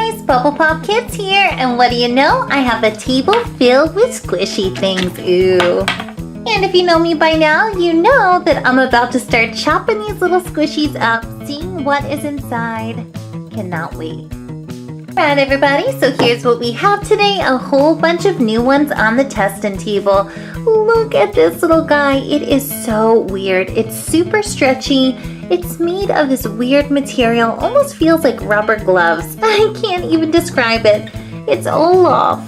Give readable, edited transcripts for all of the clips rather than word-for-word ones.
guys, BubblePOP Kids here, and what do you know? I have a table filled with squishy things, ooh. And if you know me by now, you know that I'm about to start chopping these little squishies up, seeing what is inside. Cannot wait. Alright everybody, so here's what we have today, a whole bunch of new ones on the testing table. Look at this little guy, it is so weird. It's super stretchy. It's made of this weird material, almost feels like rubber gloves. I can't even describe it. It's Olaf.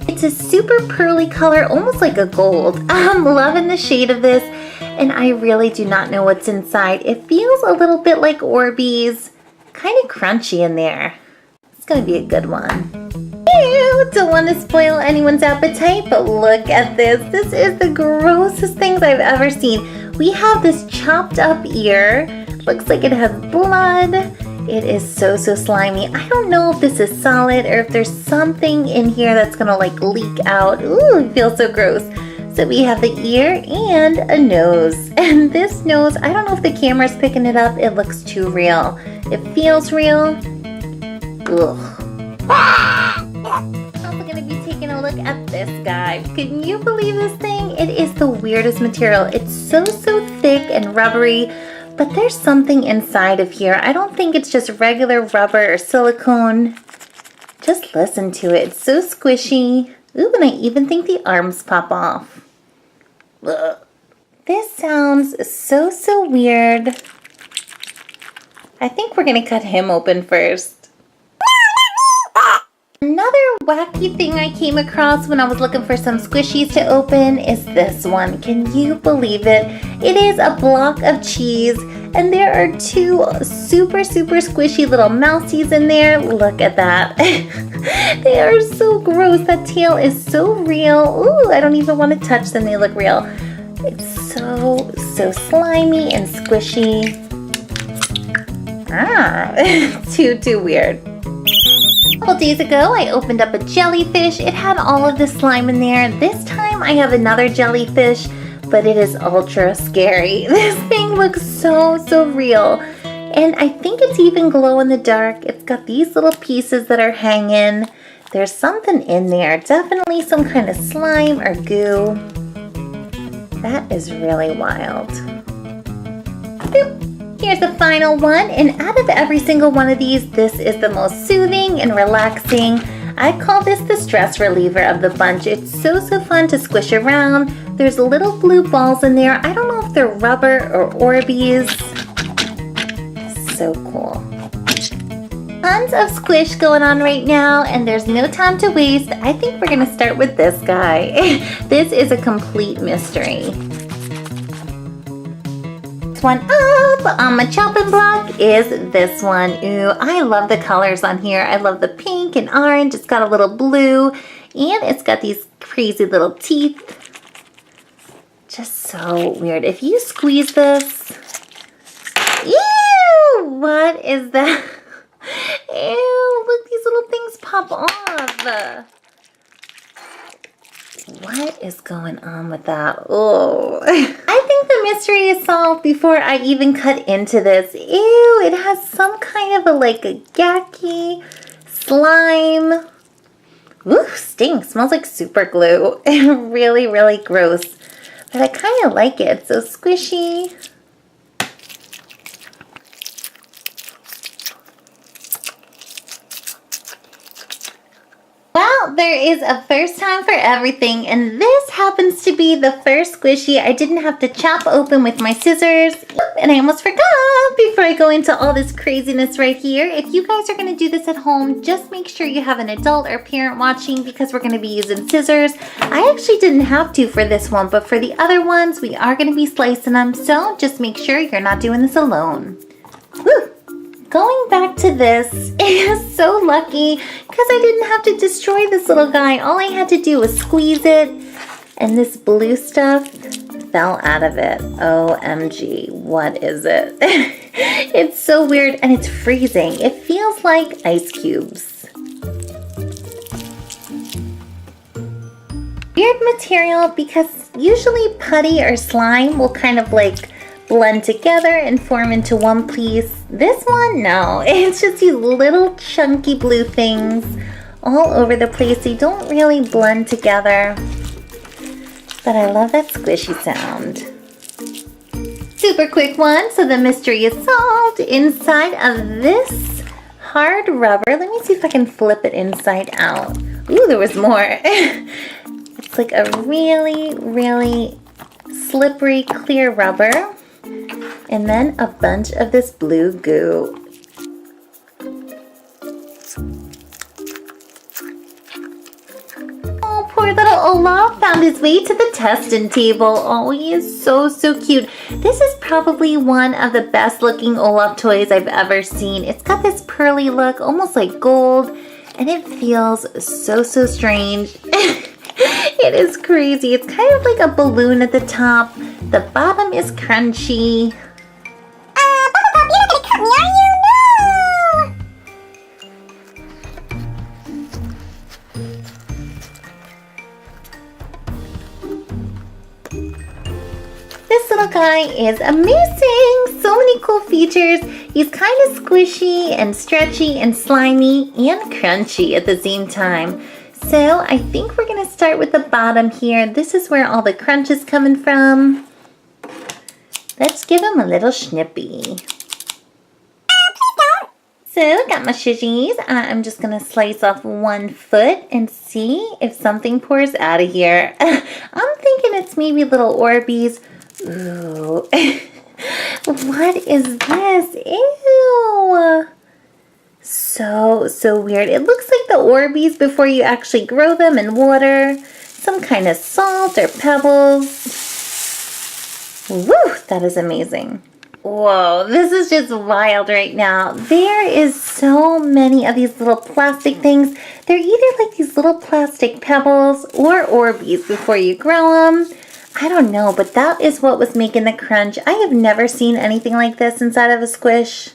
It's a super pearly color, almost like a gold. I'm loving the shade of this, and I really do not know what's inside. It feels a little bit like Orbeez, kind of crunchy in there. It's gonna be a good one. Ew, don't want to spoil anyone's appetite, but look at this. This is the grossest things I've ever seen. We have this chopped up ear. Looks like it has blood. It is so slimy. I don't know if this is solid or if there's something in here that's gonna like leak out. Ooh, it feels so gross. So we have the ear and a nose. And this nose, I don't know if the camera's picking it up. It looks too real. It feels real. Ugh. I'm gonna be taking a look at this guy. Can you believe this thing? It is the weirdest material. It's so thick and rubbery, but there's something inside of here. I don't think it's just regular rubber or silicone. Just listen to it. It's so squishy. Ooh, and I even think the arms pop off. Ugh. This sounds so weird. I think we're gonna cut him open first. Another wacky thing I came across when I was looking for some squishies to open is this one. Can you believe it? It is a block of cheese, and there are two super squishy little mousies in there. Look at that. They are so gross. That tail is so real. Ooh, I don't even want to touch them. They look real. It's so slimy and squishy. Too weird. A couple days ago, I opened up a jellyfish. It had all of the slime in there. This time, I have another jellyfish, but it is ultra scary. This thing looks so real. And I think it's even glow in the dark. It's got these little pieces that are hanging. There's something in there. Definitely some kind of slime or goo. That is really wild. Boop. Here's the final one, and out of every single one of these, this is the most soothing and relaxing. I call this the stress reliever of the bunch. It's so fun to squish around. There's little blue balls in there. I don't know if they're rubber or Orbeez. So cool. Tons of squish going on right now, and there's no time to waste. I think we're gonna start with this guy. This is a complete mystery. One up on my chopping block is this one. Ooh, I love the colors on here. I love the pink and orange. It's got a little blue, and it's got these crazy little teeth. Just so weird. If you squeeze this, ew, what is that? Ew, look, these little things pop off. What is going on with that? Oh, I think the mystery is solved before I even cut into this. Ew, it has some kind of a gacky slime. Ooh, stinks. Smells like super glue. Really gross. But I kind of like it. It's so squishy. Well, there is a first time for everything, and this happens to be the first squishy I didn't have to chop open with my scissors. And I almost forgot before I go into all this craziness right here. If you guys are going to do this at home, just make sure you have an adult or parent watching because we're going to be using scissors. I actually didn't have to for this one, but for the other ones, we are going to be slicing them, so just make sure you're not doing this alone. Woo! Going back to this, it is so lucky because I didn't have to destroy this little guy. All I had to do was squeeze it, and this blue stuff fell out of it. OMG, what is it? It's so weird, and it's freezing. It feels like ice cubes. Weird material because usually putty or slime will kind of blend together and form into one piece. This one, no. It's just these little chunky blue things all over the place. They don't really blend together. But I love that squishy sound. Super quick one, so the mystery is solved. Inside of this hard rubber, let me see if I can flip it inside out. Ooh, there was more. It's like a really, really slippery, clear rubber. And then a bunch of this blue goo. Poor little Olaf found his way to the testing table. Oh, he is so, so cute. This is probably one of the best looking Olaf toys I've ever seen. It's got this pearly look, almost like gold, and it feels so, so strange. It is crazy. It's kind of like a balloon at the top. The bottom is crunchy. BubblePOP, you're not gonna cut me, are you? This little guy is amazing! So many cool features. He's kind of squishy and stretchy and slimy and crunchy at the same time. So I think we're going to start with the bottom here. This is where all the crunch is coming from. Let's give him a little snippy. Please don't. So, got my shishis. I'm just going to slice off one foot and see if something pours out of here. I'm thinking it's maybe little Orbeez. Ooh. What is this? Ew. So weird. It looks like the Orbeez before you actually grow them in water. Some kind of salt or pebbles. Woo, that is amazing. Whoa, this is just wild right now. There is so many of these little plastic things. They're either like these little plastic pebbles or Orbeez before you grow them. I don't know, but that is what was making the crunch. I have never seen anything like this inside of a squish.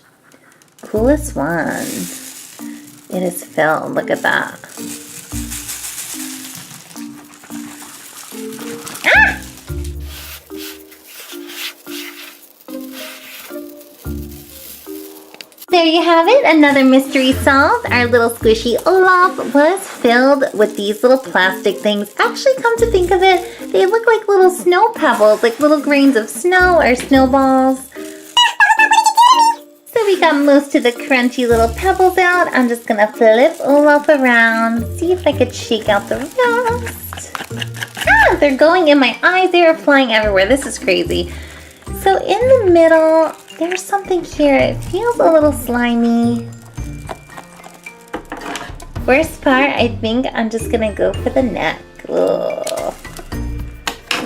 Coolest one. It is filled. Look at that. Ah! There you have it, another mystery solved. Our little squishy Olaf was filled with these little plastic things. Actually, come to think of it, they look like little snow pebbles, like little grains of snow or snowballs. So we got most of the crunchy little pebbles out. I'm just gonna flip Olaf around, see if I could shake out the rest. Ah, they're going in my eyes. They are flying everywhere. This is crazy. So in the middle, there's something here. It feels a little slimy. First part, I think I'm just gonna go for the neck. Ugh.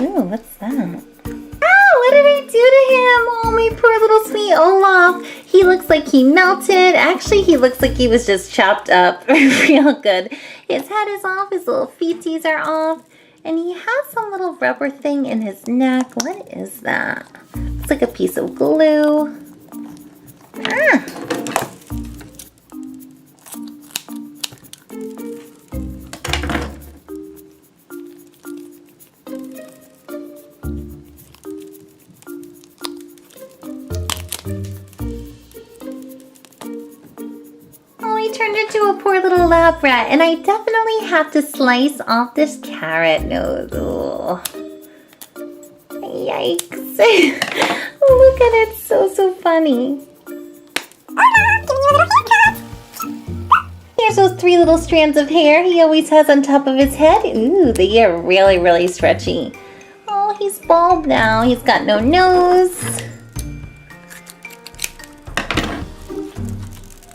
Ooh, what's that? Oh, what did I do to him? Oh, my poor little sweet Olaf. He looks like he melted. Actually, he looks like he was just chopped up real good. His head is off, his little feeties are off, and he has some little rubber thing in his neck. What is that? Looks like a piece of glue. Ah. Oh, he turned into a poor little lab rat, and I definitely have to slice off this carrot nose. Ugh. Yikes. Look at it, so funny. Give me a little haircut. Here's those 3 little strands of hair he always has on top of his head. Ooh, they are really stretchy. Oh, he's bald now. He's got no nose.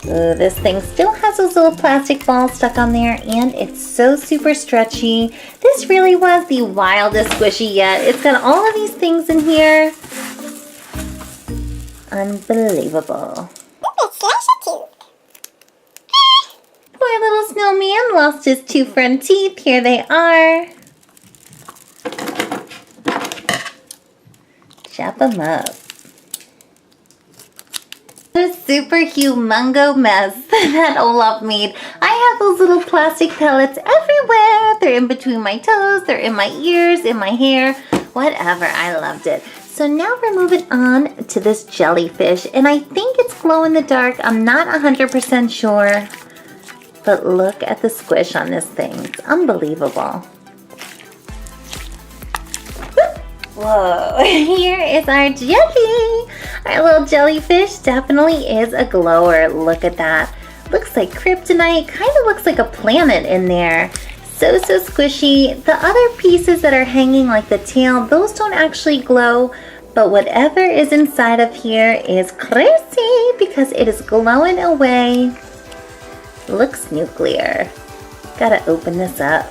Ooh, this thing still has those little plastic balls stuck on there, and it's so super stretchy. This really was the wildest squishy yet. It's got all of these things in here. Unbelievable. It's so cute. Poor little snowman lost his 2 front teeth. Here they are. Chop them up. A super humongo mess that Olaf made. I have those little plastic pellets everywhere. They're in between my toes, they're in my ears, in my hair, whatever. I loved it. So now we're moving on to this jellyfish, and I think it's glow in the dark. I'm not 100% sure, but look at the squish on this thing. It's unbelievable. Whoa, here is our jelly. Our little jellyfish definitely is a glower. Look at that. Looks like kryptonite, kind of looks like a planet in there. So squishy. The other pieces that are hanging like the tail, those don't actually glow, but whatever is inside of here is crazy because it is glowing away. Looks nuclear. Gotta open this up.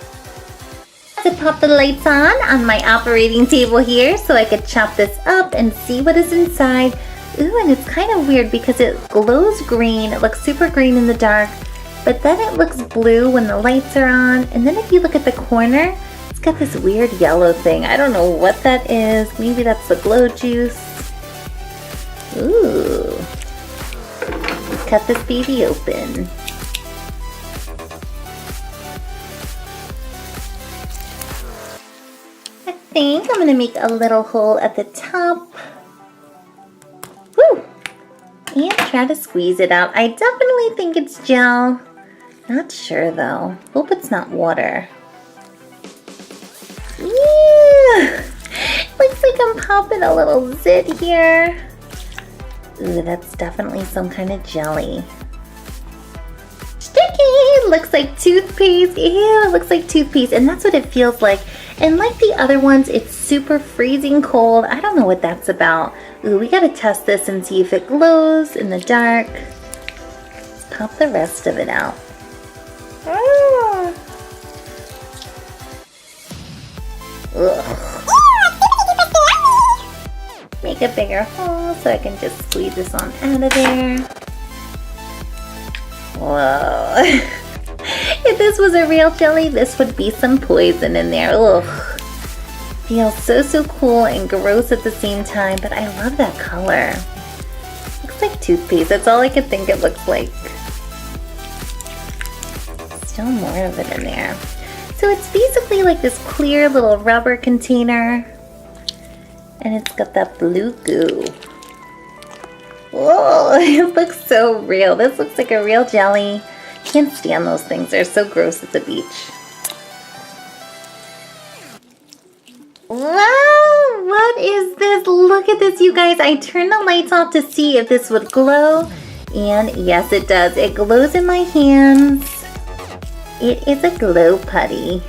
To pop the lights on my operating table here so I could chop this up and see what is inside. Ooh, and it's kind of weird because it glows green. It looks super green in the dark, but then it looks blue when the lights are on. And then if you look at the corner, it's got this weird yellow thing. I don't know what that is. Maybe that's the glow juice. Ooh. Let's cut this baby open. I think I'm gonna make a little hole at the top. Woo! And try to squeeze it out. I definitely think it's gel. Not sure though. Hope it's not water. Yeah! Looks like I'm popping a little zit here. Ooh, that's definitely some kind of jelly. Sticky! Looks like toothpaste. Ew, it looks like toothpaste. And that's what it feels like. And like the other ones, it's super freezing cold. I don't know what that's about. Ooh, we gotta test this and see if it glows in the dark. Let's pop the rest of it out. Ugh. Make a bigger hole so I can just squeeze this on out of there. Whoa. If this was a real jelly, this would be some poison in there. Ugh. Feels so cool and gross at the same time, but I love that color. Looks like toothpaste. That's all I could think it looks like. Still more of it in there. So it's basically like this clear little rubber container, and it's got that blue goo. Whoa, it looks so real. This looks like a real jelly. Can't stand those things. They're so gross at the beach. Wow, what is this? Look at this, you guys. I turned the lights off to see if this would glow, and yes, it does. It glows in my hands. It is a glow putty.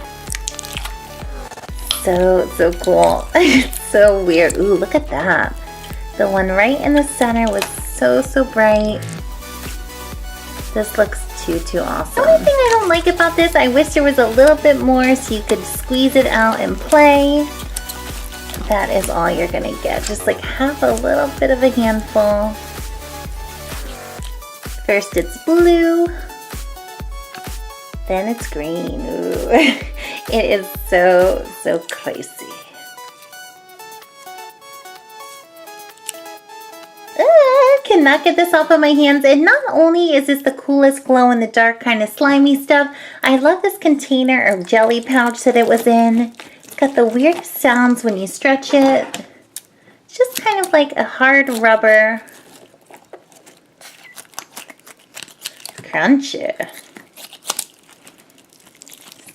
So cool. It's so weird. Ooh, look at that. The one right in the center was so bright. This looks too awesome. The only thing I don't like about this, I wish there was a little bit more so you could squeeze it out and play. That is all you're gonna get. Just like half a little bit of a handful. First it's blue, then it's green. Ooh. It is so crazy. Cannot get this off of my hands. And not only is this the coolest glow in the dark kind of slimy stuff, I love this container or jelly pouch that it was in. It's got the weird sounds when you stretch it. It's just kind of like a hard rubber. Crunchy.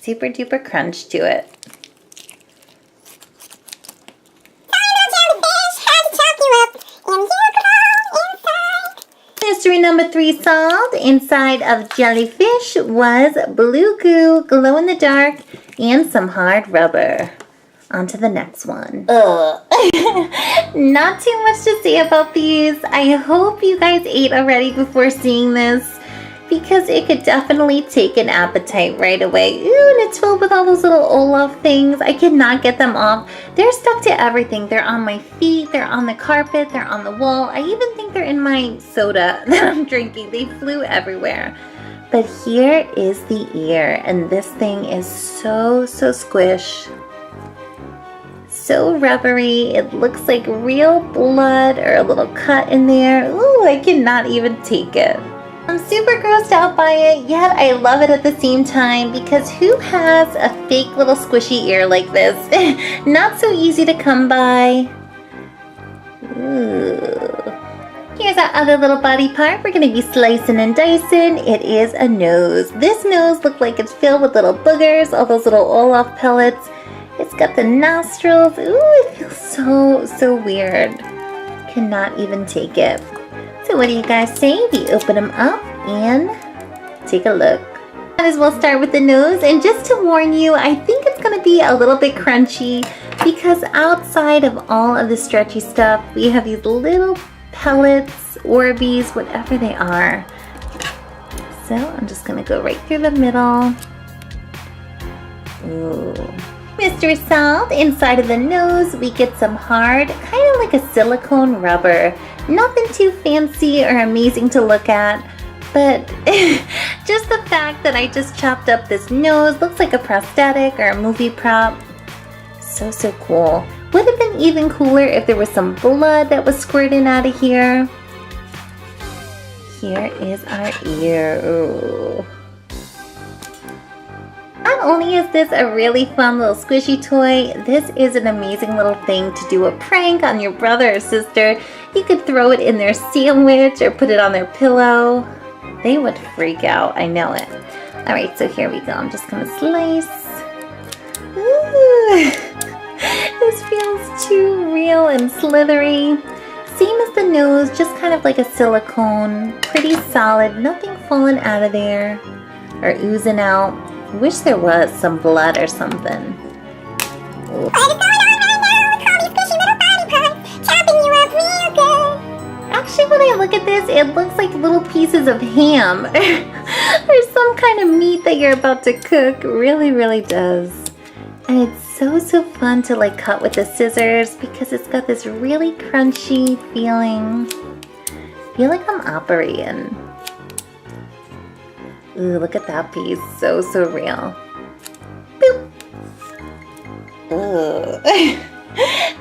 Super duper crunch to it. Mystery number 3 solved. Inside of jellyfish was blue goo, glow in the dark, and some hard rubber. On to the next one. Ugh. Not too much to say about these. I hope you guys ate already before seeing this, because it could definitely take an appetite right away. Ooh, and it's filled with all those little Olaf things. I cannot get them off. They're stuck to everything. They're on my feet, they're on the carpet, they're on the wall. I even think they're in my soda that I'm drinking. They flew everywhere. But here is the ear, and this thing is so squish. So rubbery. It looks like real blood or a little cut in there. Ooh, I cannot even take it. I'm super grossed out by it, yet I love it at the same time, because who has a fake little squishy ear like this? Not so easy to come by. Ooh. Here's our other little body part we're going to be slicing and dicing. It is a nose. This nose looks like it's filled with little boogers, all those little Olaf pellets. It's got the nostrils. Ooh, it feels so weird. Cannot even take it. So what do you guys say? We open them up and take a look. Might as well start with the nose, and just to warn you, I think it's going to be a little bit crunchy because outside of all of the stretchy stuff, we have these little pellets, Orbeez, whatever they are. So I'm just going to go right through the middle. Ooh. Mystery solved. Inside of the nose, we get some hard, kind of like a silicone rubber. Nothing too fancy or amazing to look at, but just the fact that I just chopped up this nose looks like a prosthetic or a movie prop. So cool. Would have been even cooler if there was some blood that was squirting out of here. Here is our ear. Ooh. Not only is this a really fun little squishy toy, this is an amazing little thing to do a prank on your brother or sister. You could throw it in their sandwich or put it on their pillow. They would freak out, I know it. Alright, so here we go. I'm just gonna slice. Ooh. This feels too real and slithery. Same as the nose, just kind of like a silicone. Pretty solid, nothing falling out of there or oozing out. Wish there was some blood or something. Ooh. What is going on right now? Look all these squishy little body parts chopping you up real good. Actually, when I look at this, it looks like little pieces of ham or some kind of meat that you're about to cook. Really does. And it's so fun to like cut with the scissors because it's got this really crunchy feeling. I feel like I'm operating. Ooh, look at that piece. So real. Boop. Ooh.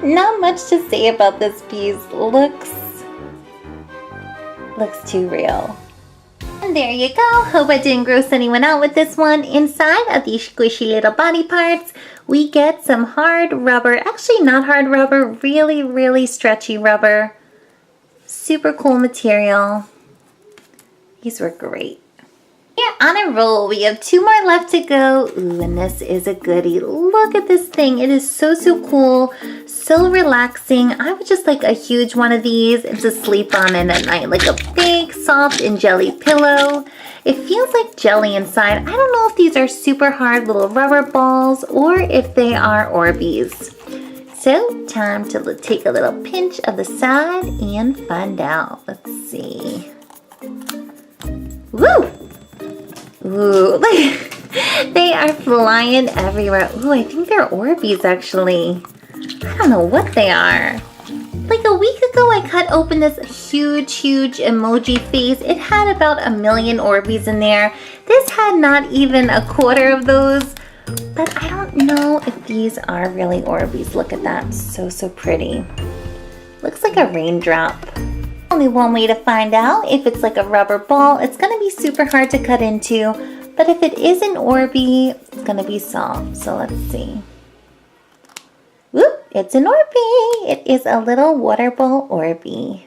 Not much to say about this piece. Looks too real. And there you go. Hope I didn't gross anyone out with this one. Inside of these squishy little body parts, we get some hard rubber. Actually, not hard rubber. Really stretchy rubber. Super cool material. These were great. We're on a roll. We have 2 more left to go. Ooh, and this is a goodie. Look at this thing. It is so cool. So relaxing. I would just like a huge one of these and to sleep on it at night. Like a big, soft and jelly pillow. It feels like jelly inside. I don't know if these are super hard little rubber balls or if they are Orbeez. So, time to take a little pinch of the side and find out. Let's see. Woo! Ooh, they are flying everywhere. Ooh, I think they're Orbeez actually. I don't know what they are. Like a week ago, I cut open this huge emoji face. It had about 1 million Orbeez in there. This had not even a quarter of those. But I don't know if these are really Orbeez. Look at that, so pretty. Looks like a raindrop. Only one way to find out if it's like a rubber ball. It's gonna be super hard to cut into, but if it is an Orbeez, it's gonna be soft. So let's see. Whoop, it's an Orbeez. It is a little water ball Orbeez.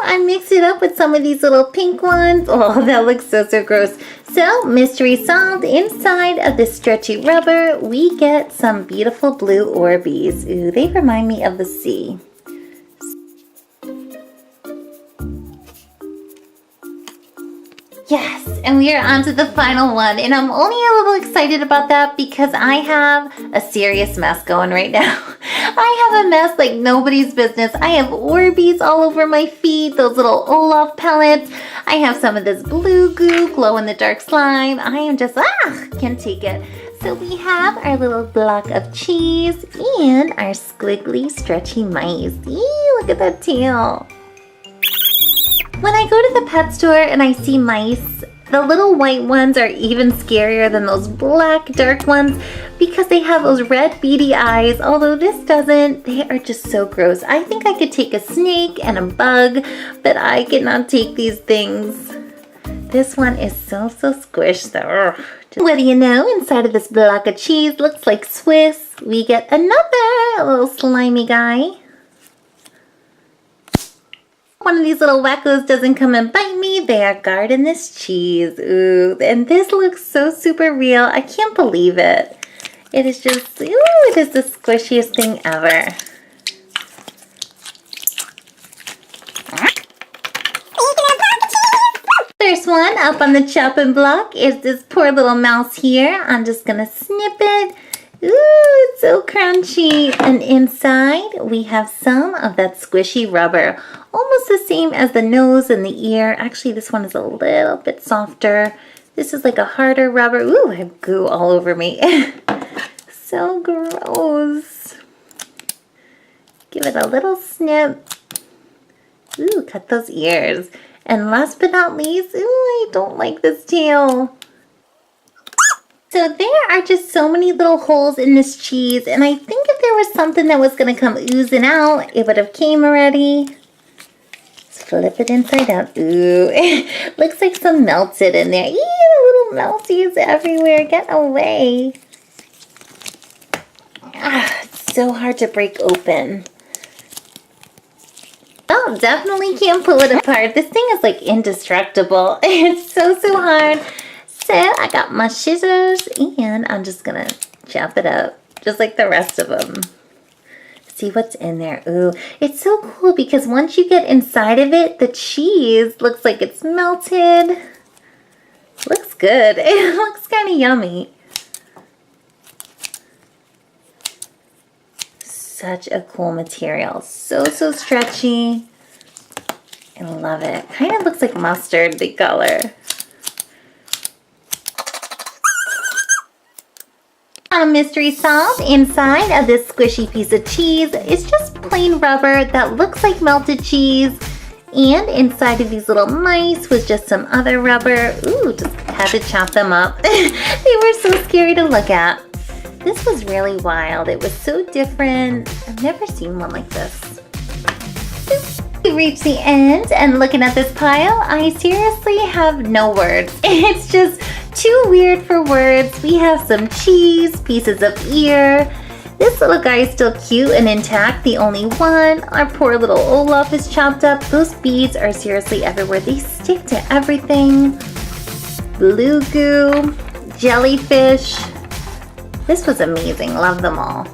I mix it up with some of these little pink ones. Oh, that looks so gross. So, mystery solved. Inside of this stretchy rubber, we get some beautiful blue Orbeez. Ooh, they remind me of the sea. Yes, and we are on to the final one, and I'm only a little excited about that because I have a serious mess going right now. I have a mess like nobody's business. I have Orbeez all over my feet, those little Olaf pellets. I have some of this blue goo, glow-in-the-dark slime. I am just, can't take it. So we have our little block of cheese and our squiggly, stretchy mice. Eee, look at that tail. When I go to the pet store and I see mice, the little white ones are even scarier than those black dark ones because they have those red beady eyes, although this doesn't. They are just so gross. I think I could take a snake and a bug, but I cannot take these things. This one is so squished though. What do you know? Inside of this block of cheese looks like Swiss. We get another little slimy guy. One of these little wackos doesn't come and bite me. They are guarding this cheese. Ooh, and this looks so super real. I can't believe it. It is just, ooh, it is the squishiest thing ever. First one up on the chopping block is this poor little mouse here. I'm just gonna snip it. Ooh, it's so crunchy. And inside we have some of that squishy rubber. Almost the same as the nose and the ear. Actually, this one is a little bit softer. This is like a harder rubber. Ooh, I have goo all over me. So gross. Give it a little snip. Ooh, cut those ears. And last but not least, ooh, I don't like this tail. So there are just so many little holes in this cheese, and I think if there was something that was gonna come oozing out, it would have came already. Let's flip it inside out. Ooh, looks like some melted in there. Ew, little melties everywhere, get away. Ah, it's so hard to break open. Oh, definitely can't pull it apart. This thing is like indestructible. It's so hard. So I got my scissors and I'm just gonna chop it up just like the rest of them. See what's in there. Ooh, it's so cool because once you get inside of it, the cheese looks like it's melted. Looks good. It looks kind of yummy. Such a cool material. So stretchy. I love it. Kind of looks like mustard, the color. A mystery solved. Inside of this squishy piece of cheese is just plain rubber that looks like melted cheese. And inside of these little mice was just some other rubber. Ooh, just had to chop them up. They were so scary to look at. This was really wild. It was so different. I've never seen one like this. We reached the end, and looking at this pile, I seriously have no words. It's just too weird for words. We have some cheese, pieces of ear. This little guy is still cute and intact, the only one. Our poor little Olaf is chopped up. Those beads are seriously everywhere. They stick to everything. Blue goo, jellyfish. This was amazing. Love them all.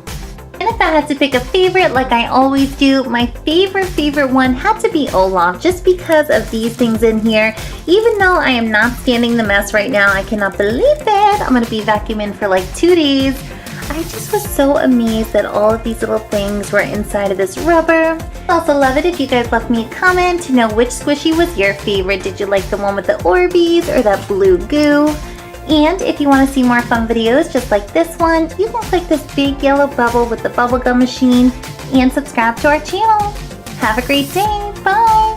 And if I had to pick a favorite, like I always do, my favorite one had to be Olaf, just because of these things in here. Even though I am not standing the mess right now, I cannot believe it. I'm going to be vacuuming for like 2 days. I just was so amazed that all of these little things were inside of this rubber. I also love it if you guys left me a comment to know which squishy was your favorite. Did you like the one with the Orbeez or that blue goo? And if you want to see more fun videos just like this one, you can click this big yellow bubble with the bubblegum machine and subscribe to our channel. Have a great day. Bye!